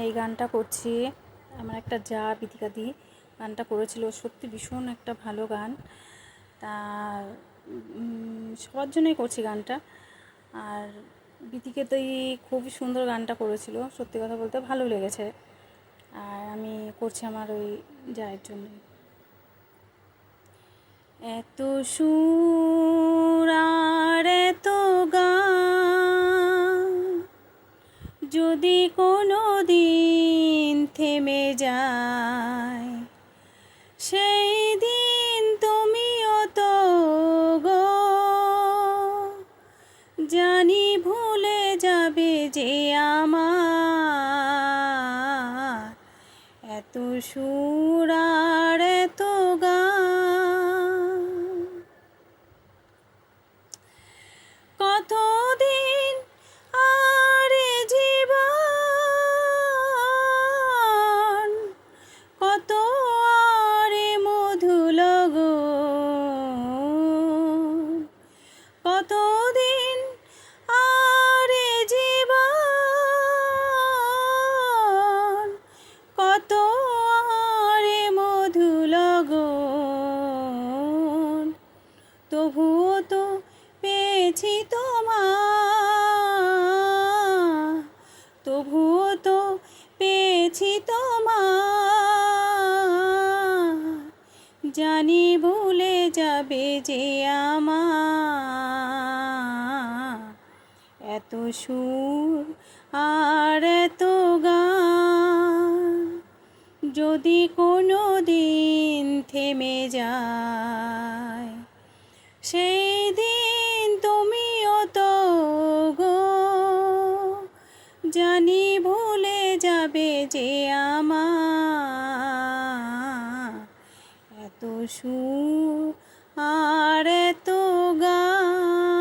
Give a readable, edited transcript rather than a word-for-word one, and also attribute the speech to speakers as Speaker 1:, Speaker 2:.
Speaker 1: এই গানটা করছি। আমার একটা যা বিথিকাদি গানটা করেছিল, সত্যি ভীষণ একটা ভালো গান। তা সবার জন্যই করছি গানটা। আর বিথিকাদি খুবই সুন্দর গানটা করেছিল, সত্যি কথা বলতে ভালো লেগেছে। আর আমি করছি আমার ওই জায়ের জন্যই। এত সুর আর এত গান যদি কোনো দিন থেমে যায়, সেই দিন তুমিও তো গো জানি ভুলে যাবে যে আমার এত সুর আর এত গান। কতদিন আর জীবন, কত আর মধু লগন, কতদিন আর জীবন, কত আর মধু লগন, তবুও তো পেয়েছি তোমার, তবুও তো পেয়েছি তোমার, জানি ভুলে যাবে যে আমার এত সুর আর এত গান যদি কোনো দিন থেমে যায়, সেই দিন তুমিও তো গো জানি ভুলে যাবে যে আমার এত সুর আর এত গান।